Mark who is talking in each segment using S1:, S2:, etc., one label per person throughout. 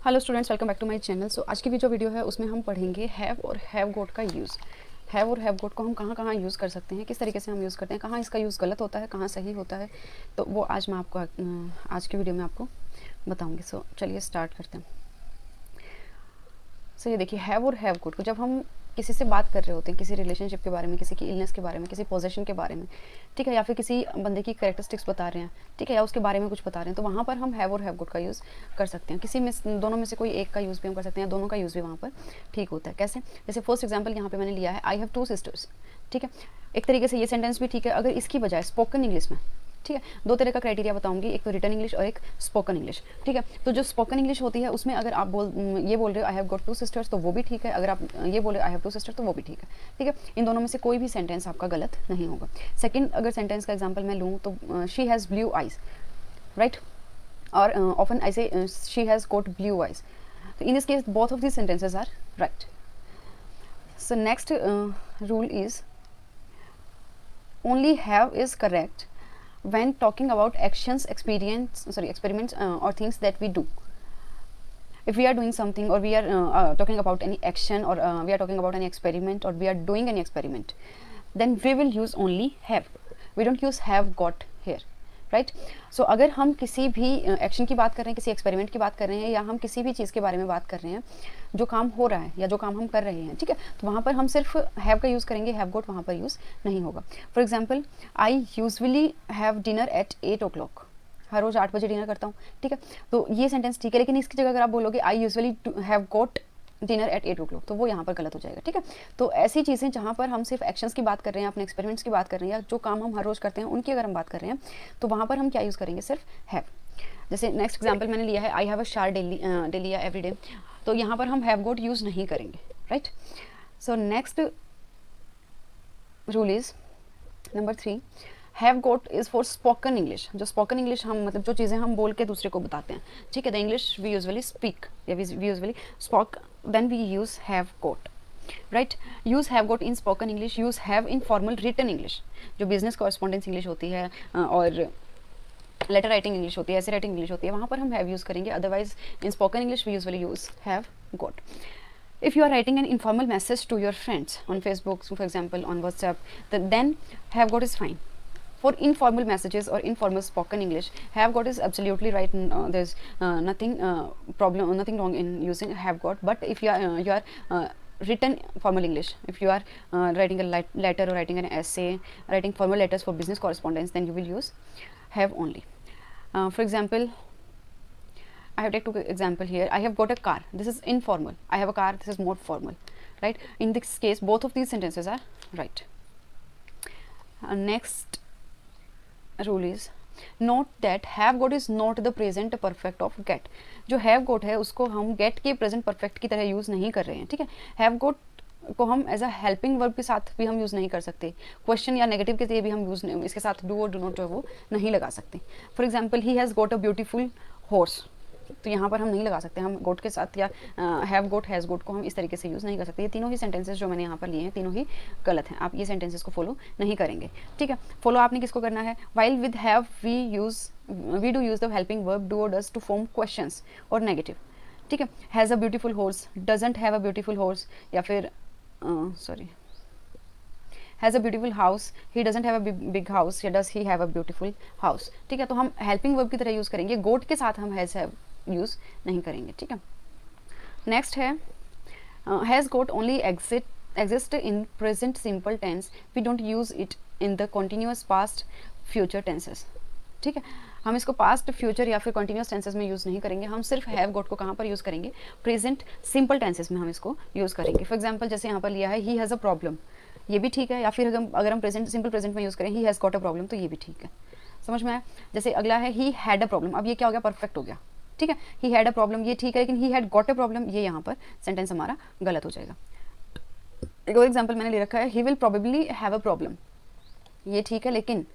S1: Hello students, welcome back to my channel. So आज की जो वीडियो है उसमें हम पढ़ेंगे हैव और हैव गोट का यूज़। हैव और हैव गोट को हम कहाँ कहाँ यूज़ कर सकते हैं, किस तरीके से हम यूज़ करते हैं, कहाँ इसका यूज़ गलत होता है, कहाँ सही होता है, तो वो आज मैं आपको आज की वीडियो में आपको बताऊँगी। सो चलिए स्टार्ट करते हैं। सो ये देखिए, हैव और हैव गोट को जब हम किसी से बात कर रहे होते हैं, किसी रिलेशनशिप के बारे में, किसी की इलनेस के बारे में, किसी पोजीशन के बारे में, ठीक है, या फिर किसी बंदे की कैरेक्टरिस्टिक्स बता रहे हैं, ठीक है, या उसके बारे में कुछ बता रहे हैं, तो वहाँ पर हम हैव और हैव गुड का यूज़ कर सकते हैं। किसी में दोनों में से कोई एक का यूज़ भी हम कर सकते हैं, दोनों का यूज़ भी वहाँ पर ठीक होता है। कैसे? जैसे फर्स्ट एग्जाम्पल यहाँ पे मैंने लिया है, आई हैव 2 सिस्टर्स। ठीक है, एक तरीके से ये सेंटेंस भी ठीक है अगर इसकी बजाय स्पोकन इंग्लिश में, ठीक है, दो तरह का क्राइटेरिया बताऊंगी, एक तो रिटन इंग्लिश और एक स्पोकन इंग्लिश। ठीक है, तो जो स्पोकन इंग्लिश होती है उसमें अगर आप ये बोल रहे हो आई हैव गॉट 2 सिस्टर्स तो वो भी ठीक है, अगर आप ये बोल रहे हो आई हैव 2 सिस्टर्स तो वो भी ठीक है। ठीक है, इन दोनों में से कोई भी सेंटेंस आपका गलत नहीं होगा। सेकंड अगर सेंटेंस का एग्जांपल मैं लूँ तो she has blue eyes, right, और often I say she has got blue eyes. तो in this case both of this sentences are right. So next rule is only have is correct when talking about actions, experiments or things that we do. If we are doing something or we are talking about any action or we are talking about any experiment or we are doing any experiment, then we will use only have. We don't use have got here, right. So अगर हम किसी भी action की बात कर रहे हैं, किसी एक्सपेरिमेंट की बात कर रहे हैं, या हम किसी भी चीज़ के बारे में बात कर रहे हैं जो काम हो रहा है या जो काम हम कर रहे हैं, ठीक है, तो वहाँ पर हम सिर्फ हैव का यूज़ करेंगे, हैव गोट वहाँ पर यूज़ नहीं होगा। For example, I usually have dinner eight 8 o'clock। हर रोज़ 8 बजे डिनर करता हूँ, ठीक है, तो ये सेंटेंस ठीक है, लेकिन इसकी जगह अगर आप बोलोगे I usually have got dinner eight 8 o'clock, तो वो यहाँ पर गलत हो जाएगा। ठीक है, तो ऐसी चीज़ें जहाँ पर हम सिर्फ एक्शंस की बात कर रहे हैं, अपने एक्सपेरिमेंट्स की बात कर रहे हैं, या जो काम हम हर रोज़ करते हैं उनकी अगर हम बात कर रहे हैं, तो वहाँ पर हम क्या यूज़ करेंगे? सिर्फ हैव। जैसे नेक्स्ट एग्जाम्पल मैंने लिया है, आई हैव अ शार डेली या एवरी डे, तो यहाँ पर हम हैव गोट यूज़ नहीं करेंगे, right. So next rule is number 3, have got is for spoken English. जो स्पोकन इंग्लिश हम मतलब जो चीज़ें हम बोल के दूसरे को बताते हैं, ठीक है, the English we usually speak या we usually spoke, then we use have got, right. Use have got in spoken English, use have in formal written English, जो बिजनेस कॉरेस्पॉन्डेंस इंग्लिश होती है और लेटर राइटिंग इंग्लिश होती है, ऐसे writing English होती है, वहाँ पर हम हैव यूज़ करेंगे। Otherwise in spoken English we usually use have got. If you are writing an informal message to your friends on Facebook, for example, on WhatsApp, then have got is fine. For informal messages or informal spoken English, have got is absolutely right. There's nothing nothing wrong in using have got. But if you are written formal English, if you are writing a letter or writing an essay, writing formal letters for business correspondence, then you will use have only. For example, I have taken example here. I have got a car. This is informal. I have a car. This is more formal, right? In this case, both of these sentences are right. Next rule is note that have got is not the present perfect of get. जो have got है उसको हम get के present perfect की तरह use नहीं कर रहे हैं, ठीक है। have got को हम एज अ हेल्पिंग वर्ब के साथ भी हम यूज़ नहीं कर सकते, क्वेश्चन या नेगेटिव के लिए भी हम यूज़ इसके साथ डू और डू नॉट जो है वो नहीं लगा सकते। For example, he has got a beautiful horse, तो यहाँ पर हम नहीं लगा सकते, हम गोट के साथ या हैव गोट हैज़ गोट को हम इस तरीके से यूज़ नहीं कर सकते। ये तीनों ही सेंटेंसेस जो मैंने यहाँ पर लिए हैं तीनों ही गलत हैं, आप ये सेंटेंसेस को फॉलो नहीं करेंगे, ठीक है। फॉलो आपने किसको करना है? While with have we do use the helping verb do और डज टू फॉर्म क्वेश्चंस और नेगेटिव, ठीक है। Has a beautiful horse, doesn't have a beautiful horse, या फिर has a beautiful house, he doesn't have a big house, या does he have a beautiful house, ठीक है। तो हम हेल्पिंग वर्ब की तरह यूज़ करेंगे, गोट के साथ हम हैज़ हैव यूज़ नहीं करेंगे, ठीक है। नेक्स्ट है has got only exist in present simple tense, we don't use it in the continuous past future tenses, ठीक है। हम इसको पास्ट फ्यूचर या फिर कॉन्टिन्यूस टेंसेस में यूज़ नहीं करेंगे, हम सिर्फ हैव गोट को कहाँ पर यूज़ करेंगे? प्रेजेंट सिंपल टेंसेस में हम इसको यूज़ करेंगे। फॉर एग्जाम्पल, जैसे यहाँ पर लिया है ही हैज़ अ प्रॉब्लम, ये भी ठीक है, या फिर अगर हम प्रेजेंट सिंपल प्रेजेंट में यूज़ करें ही हैज़ गॉट अ प्रॉब्लम, तो ये भी ठीक है। समझ में आया? जैसे अगला है ही हैड अ प्रॉब्लम, अब ये क्या हो गया? परफेक्ट हो गया, ठीक है। ही हैड अ प्रॉब्लम ये ठीक है, लेकिन he had got a problem ये यहाँ पर सेंटेंस हमारा गलत हो जाएगा। एक और एग्जाम्पल मैंने ले रखा है, he will probably have a problem, ये ठीक है, लेकिन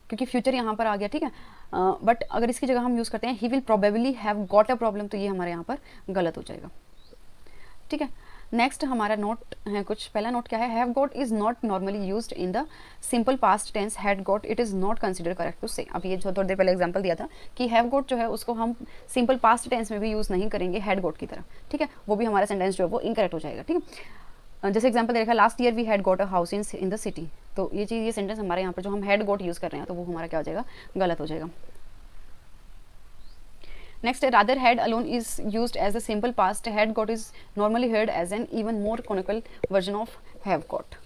S1: क्योंकि फ्यूचर यहाँ पर आ गया, ठीक है, बट अगर इसकी जगह हम यूज़ करते हैं he will probably have got a problem, तो ये हमारे यहाँ पर गलत हो जाएगा, ठीक है। नेक्स्ट हमारा नोट है कुछ, पहला नोट क्या है, have got is not normally used in the simple past tense, had got it is not consider correct to say. अब ये जो थोड़ी देर पहले एग्जांपल दिया था कि हैव गॉट जो है उसको हम सिंपल पास्ट टेंस में भी यूज़ नहीं करेंगे हैड गॉट की तरह, ठीक है, वो भी हमारा सेंटेंस जो है वो इनकरेक्ट हो जाएगा, ठीक है। जैसे एग्जांपल देखा, last year we had got a house in the city, तो ये चीज़, ये सेंटेंस हमारे यहाँ पर जो हम हैड गॉट यूज़ कर रहे हैं तो वो हमारा क्या हो जाएगा, गलत हो जाएगा। Next, rather had alone is used as a simple past. Had got is normally heard as an even more canonical version of have got.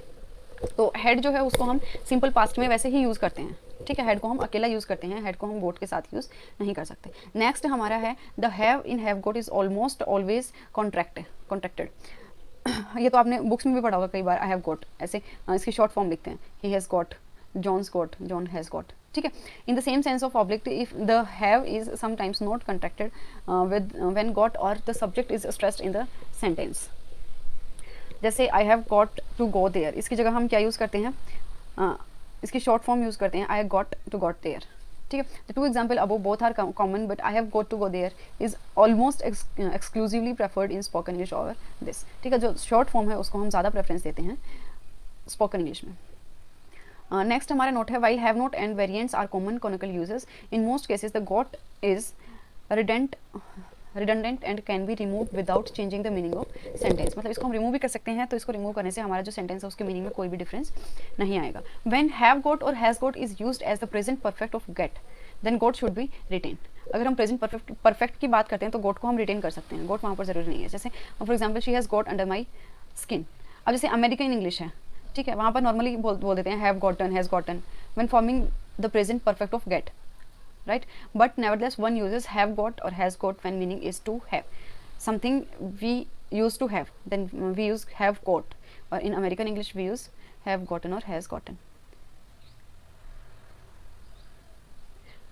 S1: तो had जो है उसको हम सिंपल पास्ट में वैसे ही यूज़ करते हैं, ठीक है, हेड को हम अकेला यूज़ करते हैं, हेड को हम गोट के साथ यूज़ नहीं कर सकते। नेक्स्ट हमारा है the have in have got is almost always contracted. ये तो आपने बुक्स में भी पढ़ा होगा कई बार, आई हैव गोट ऐसे इसकी शॉर्ट फॉर्म लिखते हैं, he has got, John's got, John has got, ठीक है। In the same sense of object if the have is sometimes not contracted with when got और the subject is stressed in the sentence. जैसे I have got to go there, इसकी जगह हम क्या use करते हैं, इसकी शॉर्ट फॉर्म यूज़ करते हैं, I got to got there, ठीक है। The two example above both are common but I have got to go there is almost exclusively preferred in spoken English over this, ठीक है। जो short form है उसको हम ज़्यादा प्रेफरेंस देते हैं स्पोकन इंग्लिश में। नेक्स्ट हमारा नोट है while have not and variants are common canonical uses in most cases the got is redundant and can be removed without changing the meaning of sentence, मतलब इसको हम remove भी कर सकते हैं, तो इसको रिमूव करने से हमारा जो सेंटेंस है उसके मीनिंग में कोई भी डिफरेंस नहीं आएगा। when have got और has got is used as the present perfect of get then got should be retained। अगर हम प्रेजेंट परफेक्ट की बात करते हैं तो गोट को हम रिटेन कर सकते हैं, गोट वहाँ पर जरूरी नहीं है। जैसे for example she has got under my skin, अब जैसे अमेरिकन इंग्लिश है, ठीक है, वहाँ पर नॉर्मली बोल देते हैं have gotten, has gotten when forming the present perfect of get, right, but nevertheless one uses have got or has got when meaning is to have something we used to have, then we use have got, or in American English we use have gotten or has gotten,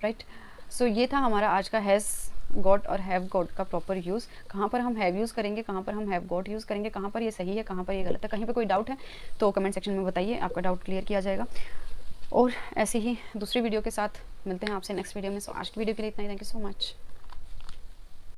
S1: right। so ये था हमारा आज का has got और have got का proper use, कहाँ पर हम have यूज़ करेंगे, कहाँ पर हम have got यूज़ करेंगे, कहाँ पर ये सही है, कहाँ पर ये गलत है, कहीं पर कोई डाउट है तो कमेंट सेक्शन में बताइए, आपका डाउट क्लियर किया जाएगा। और ऐसे ही दूसरी वीडियो के साथ मिलते हैं आपसे नेक्स्ट वीडियो में। सो आज की वीडियो के लिए इतना ही, थैंक यू सो मच।